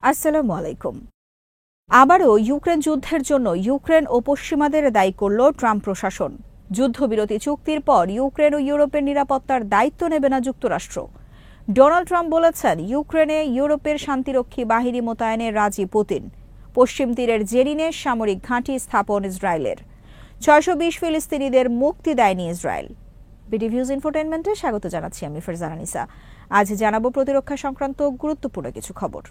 আসসালামু আলাইকুম। আবারও ইউক্রেন যুদ্ধের জন্য ইউক্রেন ও পশ্চিমাদের দায়ী করল ট্রাম্প প্রশাসন। যুদ্ধবিরতি চুক্তির পর ইউক্রেন ও ইউরোপের নিরাপত্তার দায়িত্ব নেবে না যুক্তরাষ্ট্র। ডোনাল্ড ট্রাম্প বলেছেন, ইউক্রেনে ইউরোপের শান্তিরক্ষী বাহিনী মোতায়েনে রাজি পুতিন। পশ্চিম তীরের জেরিনে সামরিক ঘাঁটি স্থাপন ইসরায়েলের। ৬২০ ফিলিস্তিনিদের মুক্তি দেয়নি ইসরায়েল। বিডিভিউজ ইনফোটেইনমেন্টে স্বাগত জানাচ্ছি আমি ফারজানা নিসা। আজ জানাবো প্রতিরক্ষা সংক্রান্ত গুরুত্বপূর্ণ কিছু খবর।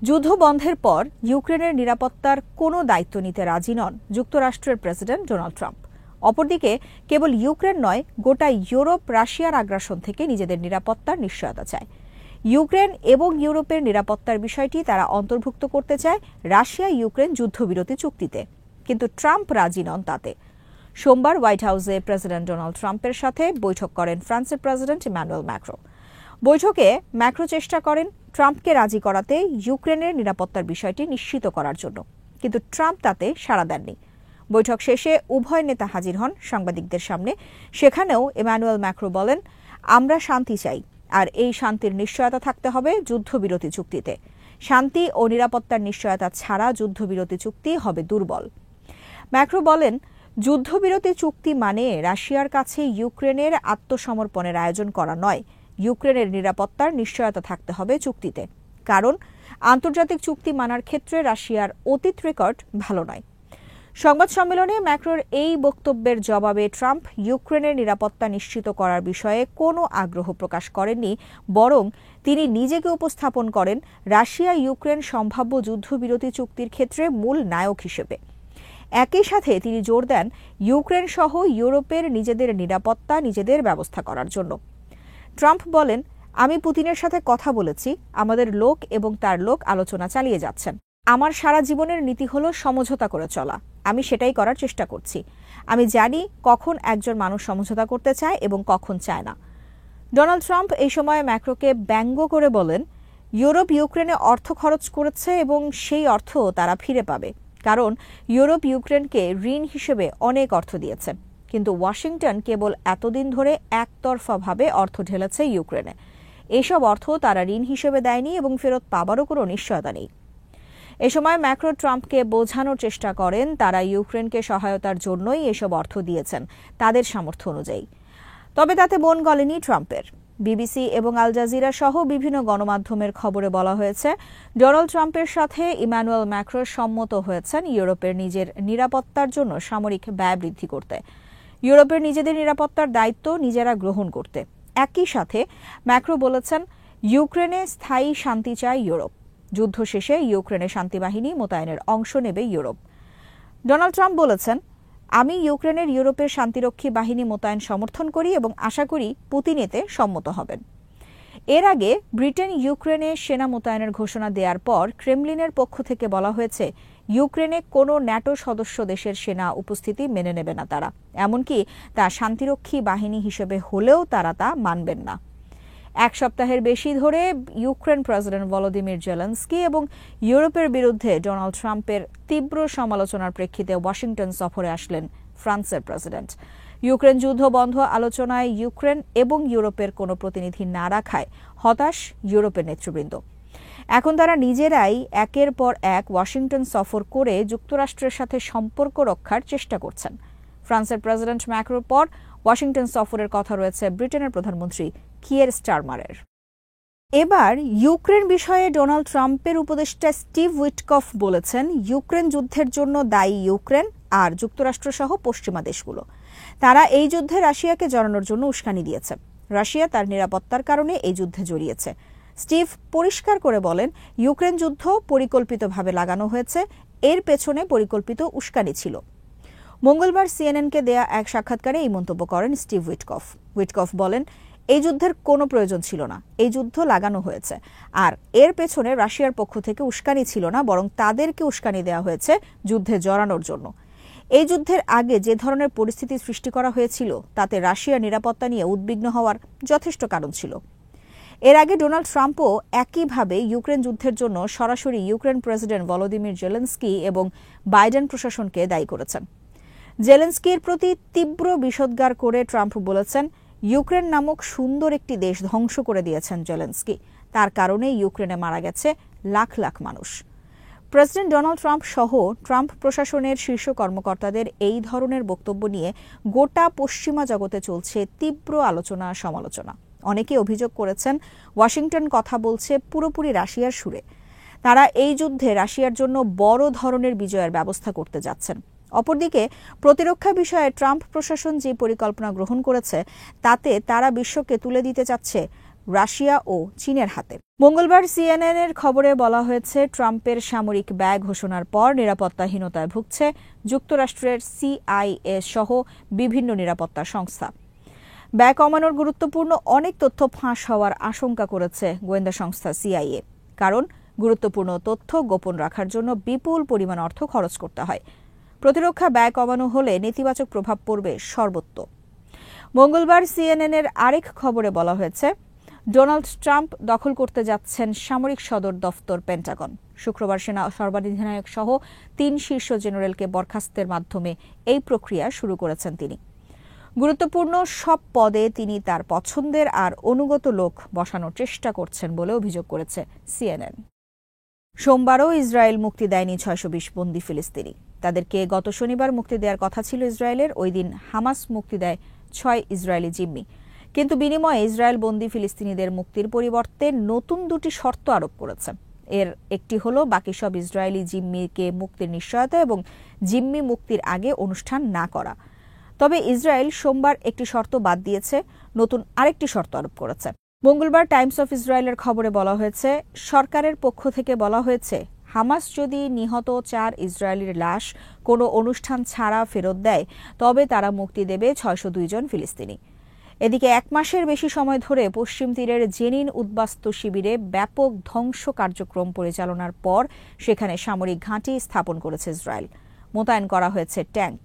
যুদ্ধ বন্ধের পর ইউক্রেনের নিরাপত্তার কোনো দায়িত্ব নিতে রাজি নন যুক্তরাষ্ট্রের প্রেসিডেন্ট ডোনাল্ড ট্রাম্প। অপরদিকে কেবল ইউক্রেন নয়, গোটা ইউরোপ রাশিয়ার আগ্রাসন থেকে নিজেদের নিরাপত্তার নিশ্চয়তা চায়। ইউক্রেন এবং ইউরোপের নিরাপত্তার বিষয়টি তারা অন্তর্ভুক্ত করতে চায় রাশিয়া ইউক্রেন যুদ্ধবিরতি চুক্তিতে, কিন্তু ট্রাম্প রাজি নন তাতে। সোমবার হোয়াইট হাউসে প্রেসিডেন্ট ডোনাল্ড ট্রাম্পের সাথে বৈঠক করেন ফ্রান্সের প্রেসিডেন্ট ইমানুয়েল ম্যাক্রো। বৈঠকে ম্যাক্রো চেষ্টা করেন ট্রাম্পকে রাজি করাতে ইউক্রেনের নিরাপত্তার বিষয়টি নিশ্চিত করার জন্য, কিন্তু ট্রাম্প তাতে সাড়া দেননি। বৈঠক শেষে উভয় নেতা হাজির হন সাংবাদিকদের সামনে। সেখানেও ইমানুয়েল ম্যাক্রো বলেন, আমরা শান্তি চাই, আর এই শান্তির নিশ্চয়তা থাকতে হবে যুদ্ধবিরতি চুক্তিতে। শান্তি ও নিরাপত্তার নিশ্চয়তা ছাড়া যুদ্ধবিরতি চুক্তি হবে দুর্বল। ম্যাক্রো বলেন, যুদ্ধবিরতি চুক্তি মানে রাশিয়ার কাছে ইউক্রেনের আত্মসমর্পণের আয়োজন করা নয়। ইউক্রেনের নিরাপত্তার নিশ্চয়তা থাকতে হবে চুক্তিতে, কারণ আন্তর্জাতিক চুক্তি মানার ক্ষেত্রে রাশিয়ার অতীত রেকর্ড ভালো নয়। সংবাদ সম্মেলনে ম্যাক্রোর এই বক্তব্যের জবাবে ট্রাম্প ইউক্রেনের নিরাপত্তা নিশ্চিত করার বিষয়ে কোনো আগ্রহ প্রকাশ করেননি, বরং তিনি নিজেকে উপস্থাপন করেন রাশিয়া ইউক্রেন সম্ভাব্য যুদ্ধবিরতি চুক্তির ক্ষেত্রে মূল নায়ক হিসেবে। একই সাথে তিনি জোর দেন ইউক্রেন সহ ইউরোপের নিজেদের নিরাপত্তা নিজেদের ব্যবস্থা করার জন্য। ট্রাম্প বলেন, আমি পুতিনের সাথে কথা বলেছি, আমাদের লোক এবং তার লোক আলোচনা চালিয়ে যাচ্ছেন। আমার সারা জীবনের নীতি হলো সমঝোতা করে চলা। আমি সেটাই করার চেষ্টা করছি। আমি জানি কখন একজন মানুষ সমঝোতা করতে চায় এবং কখন চায় না। ডোনাল্ড ট্রাম্প এই সময় ম্যাক্রোকে ব্যঙ্গ করে বলেন, ইউরোপ ইউক্রেনে অর্থ খরচ করেছে এবং সেই অর্থ তারা ফিরে পাবে, কারণ ইউরোপ ইউক্রেনকে ঋণ হিসেবে অনেক অর্থ দিয়েছে। কিন্তু ওয়াশিংটন কেবল এতদিন ধরে একতরফাভাবে অর্থ ঢেলেছে ইউক্রেনে। এসব অর্থ তারা ঋণ হিসেবে দেয়নি এবং ফেরত পাবারও কোনো নিশ্চয়তা নেই। এ সময় ম্যাক্রো ট্রাম্পকে বোঝানোর চেষ্টা করেন তারা ইউক্রেনকে সহায়তার জন্যই এসব অর্থ দিয়েছেন, তাদের সামর্থ্য অনুযায়ী। তবে তাতে মন গলেনি ট্রাম্পের। বিবিসি এবং আল জাজিরা সহ বিভিন্ন গণমাধ্যমের খবরে বলা হয়েছে, ডোনাল্ড ট্রাম্পের সাথে ইমানুয়েল ম্যাক্রো সম্মত হয়েছেন ইউরোপের নিজের নিরাপত্তার জন্য সামরিক ব্যয় বৃদ্ধি করতে, ইউরোপের নিজেদের নিরাপত্তার দায়িত্ব নিজেরা গ্রহণ করতে। একই সাথে ম্যাক্রো বলেছেন, ইউক্রেনে স্থায়ী শান্তি চায় ইউরোপ। যুদ্ধ শেষে ইউক্রেনে শান্তিবাহিনী মোতায়েনের অংশ নেবে ইউরোপ। ডোনাল্ড ট্রাম্প বলেছেন, আমি ইউক্রেনের ইউরোপের শান্তিরক্ষী বাহিনী মোতায়েন সমর্থন করি এবং আশা করি পুতিন এতে সম্মত হবেন। এর আগে ব্রিটেন ইউক্রেনে সেনা মোতায়েনের ঘোষণা দেওয়ার পর ক্রেমলিনের পক্ষ থেকে বলা হয়েছে, ইউক্রেনে কোনো ন্যাটো সদস্য দেশের সেনা উপস্থিতি মেনে নেবে না তারা, এমনকি তা শান্তিরক্ষী বাহিনী হিসেবে হলেও তারা তা মানবেন না। এক সপ্তাহের বেশি ধরে ইউক্রেন প্রেসিডেন্ট ভলোদিমির জেলেনস্কি এবং ইউরোপের বিরুদ্ধে ডোনাল্ড ট্রাম্পের তীব্র সমালোচনার প্রেক্ষিতে ওয়াশিংটন সফরে আসলেন ফ্রান্সের প্রেসিডেন্ট। ইউক্রেন যুদ্ধ বন্ধ আলোচনায় ইউক্রেন এবং ইউরোপের কোনো প্রতিনিধি না রাখায় হতাশ ইউরোপের নেতৃবৃন্দ। এখন তারা নিজেরাই একের পর এক ওয়াশিংটন সফর করে যুক্তরাষ্ট্রের সাথে সম্পর্ক রক্ষার চেষ্টা করছেন। ফ্রান্সের প্রেসিডেন্ট ম্যাক্রোর পর ওয়াশিংটন সফরের কথা রয়েছে ব্রিটেনের প্রধানমন্ত্রী কিয়ের স্টারমারের। এবার ইউক্রেন বিষয়ে ডোনাল্ড ট্রাম্পের উপদেষ্টা স্টিভ উইটকফ বলেছেন, ইউক্রেন যুদ্ধের জন্য দায়ী ইউক্রেন আর যুক্তরাষ্ট্রসহ পশ্চিমা দেশগুলো। তারা এই যুদ্ধে রাশিয়াকে জড়ানোর জন্য উস্কানি দিয়েছে। রাশিয়া তার নিরাপত্তার কারণে এই যুদ্ধে জড়িয়েছে। স্টিভ পরিষ্কার করে বলেন, ইউক্রেন যুদ্ধ পরিকল্পিতভাবে লাগানো হয়েছে, এর পেছনে পরিকল্পিত উস্কানি ছিল। মঙ্গলবার সিএনএনকে দেয়া এক সাক্ষাৎকারে এই মন্তব্য করেন স্টিভ উইটকফ। উইটকফ বলেন, এই যুদ্ধের কোনো প্রয়োজন ছিল না, এই যুদ্ধ লাগানো হয়েছে, আর এর পেছনে রাশিয়ার পক্ষ থেকে উস্কানি ছিল না, বরং তাদেরকে উস্কানি দেওয়া হয়েছে যুদ্ধে জড়ানোর জন্য। এই যুদ্ধের আগে যে ধরনের পরিস্থিতি সৃষ্টি করা হয়েছিল তাতে রাশিয়ার নিরাপত্তা নিয়ে উদ্বিগ্ন হওয়ার যথেষ্ট কারণ ছিল। এর আগে ডোনাল্ড ট্রাম্পও একইভাবে ইউক্রেন যুদ্ধের জন্য সরাসরি ইউক্রেন প্রেসিডেন্ট ভলোদিমির জেলেনস্কি এবং বাইডেন প্রশাসনকে দায়ী করেছেন। জেলেনস্কির প্রতি তীব্র বিষোদ্গার করে ট্রাম্প বলেছেন, ইউক্রেন নামক সুন্দর একটি দেশ ধ্বংস করে দিয়েছেন জেলেনস্কি। তার কারণে ইউক্রেনে মারা গেছে লাখ লাখ মানুষ। প্রেসিডেন্ট ডোনাল্ড ট্রাম্প সহ ট্রাম্প প্রশাসনের শীর্ষ কর্মকর্তাদের এই ধরনের বক্তব্য নিয়ে গোটা পশ্চিমা জগতে চলছে তীব্র আলোচনা সমালোচনা। অনেকে অভিযোগ করেছেন ওয়াশিংটন কথা বলছে পুরোপুরি রাশিয়ার সুরে। তারা এই যুদ্ধে রাশিয়ার জন্য বড় ধরনের বিজয়ের ব্যবস্থা করতে যাচ্ছেন। অপরদিকে প্রতিরক্ষা বিষয়ে ট্রাম্প প্রশাসন যে পরিকল্পনা গ্রহণ করেছে তাতে তারা বিশ্বকে তুলে দিতে চাচ্ছে রাশিয়া ও চীনের হাতে। মঙ্গলবার সিএনএন-এর খবরে বলা হয়েছে, ট্রাম্পের সামরিক ব্যয় ঘোষণার পর নিরাপত্তাহীনতায় ভুগছে যুক্তরাষ্ট্রের CIA সহ বিভিন্ন নিরাপত্তা সংস্থা। ব্যয় কমানোর গুরুত্বপূর্ণ অনেক তথ্য ফাঁস হওয়ার আশঙ্কা করেছে গোয়েন্দা সংস্থা CIA, কারণ গুরুত্বপূর্ণ তথ্য গোপন রাখার জন্য বিপুল পরিমাণ অর্থ খরচ করতে হয়। প্রতিরক্ষা ব্যয় কমানো হলে নেতিবাচক প্রভাব পড়বে সর্বত্র। মঙ্গলবার CNN-এর আরেক খবরে বলা হয়েছে, ডোনাল্ড ট্রাম্প দখল করতে যাচ্ছেন সামরিক সদর দফতর পেন্টাগন। শুক্রবার সেনা সর্বাধিনায়ক সহ 3 শীর্ষ জেনারেলকে বরখাস্তের মাধ্যমে এই প্রক্রিয়া শুরু করেছেন তিনি। গুরুত্বপূর্ণ সব পদে তিনি তার পছন্দের আর অনুগত লোক বসানোর চেষ্টা করছেন বলে অভিযোগ করেছে CNN। সোমবারও ইসরায়েল মুক্তি দেয়নি 620 বন্দী ফিলিস্তিনি। তাদেরকে গত শনিবার মুক্তি দেওয়ার কথা ছিল ইসরায়েলের। ওই দিন হামাস মুক্তি দেয় 6 ইসরায়েলি জিম্মি, কিন্তু বিনিময়ে ইসরায়েল বন্দী ফিলিস্তিনিদের মুক্তির পরিবর্তে নতুন 2টি শর্ত আরোপ করেছে। এর একটি হলো বাকি সব ইসরায়েলি জিম্মিকে মুক্তির নিশ্চয়তা এবং জিম্মি মুক্তির আগে অনুষ্ঠান না করা। তবে ইসরায়েল সোমবার একটি শর্ত বাদ দিয়েছে, নতুন আরেকটি শর্ত আরোপ করেছে। মঙ্গলবার টাইমস অফ ইসরায়েলের খবরে বলা হয়েছে, সরকারের পক্ষ থেকে বলা হয়েছে, হামাস যদি নিহত 4 ইসরায়েলির লাশ কোনো অনুষ্ঠান ছাড়া ফেরত দেয় তবে তারা মুক্তি দেবে 602 জন ফিলিস্তিনি। এদিকে 1 মাসের বেশি সময় ধরে পশ্চিম তীরের জেনিন উদ্বাস্তু শিবিরে ব্যাপক ধ্বংস কার্যক্রম পরিচালনার পর সেখানে সামরিক ঘাঁটি স্থাপন করেছে ইসরায়েল। মোতায়েন করা হয়েছে ট্যাঙ্ক।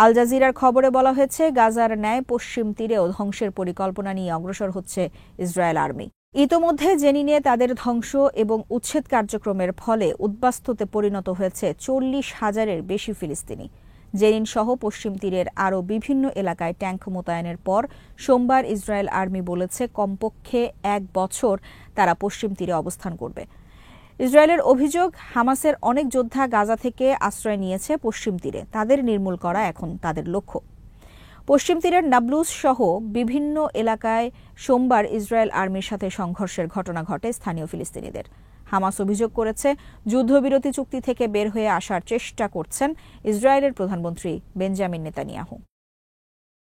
আল জাজিরার খবরে বলা হয়েছে, গাজার ন্যায় পশ্চিম তীরেও ধ্বংসের পরিকল্পনা নিয়ে অগ্রসর হচ্ছে ইসরায়েল আর্মি। ইতোমধ্যে জেনিনে তাদের ধ্বংস এবং উচ্ছেদ কার্যক্রমের ফলে উদ্বাস্তুতে পরিণত হয়েছে 40,000-এর বেশি ফিলিস্তিনি। জেনিন সহ পশ্চিম তীরের আরও বিভিন্ন এলাকায় ট্যাঙ্ক মোতায়েনের পর সোমবার ইসরায়েল আর্মি বলেছে, কমপক্ষে 1 বছর তারা পশ্চিম তীরে অবস্থান করবে। ইসরায়েলের অভিযোগ, হামাসের অনেক যোদ্ধা গাজা থেকে আশ্রয় নিয়েছে পশ্চিম তীরে। তাদের নির্মূল করা এখন তাদের লক্ষ্য। পশ্চিম তীরের নাবলুস সহ বিভিন্ন এলাকায় সোমবার ইসরায়েল আর্মির সাথে সংঘর্ষের ঘটনা ঘটে স্থানীয় ফিলিস্তিনিদের। হামাস অভিযোগ করেছে, যুদ্ধবিরতি চুক্তি থেকে বের হয়ে আসার চেষ্টা করছেন ইসরায়েলের প্রধানমন্ত্রী বেঞ্জামিন নেতানিয়াহু।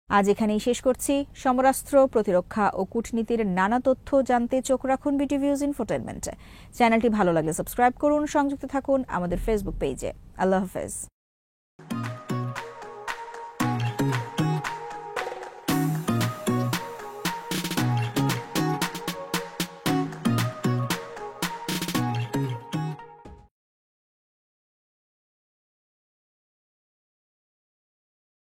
আজ এখানেই শেষ করছি। সমরাস্ত্র, প্রতিরক্ষা ও কূটনীতির নানা তথ্য জানতে চোখ রাখুন বিটিভিউজ ইনফোটেইনমেন্টে। চ্যানেলটি ভালো লাগলে সাবস্ক্রাইব করুন, সংযুক্ত থাকুন আমাদের ফেসবুক পেজে। আল্লাহ হাফেজ।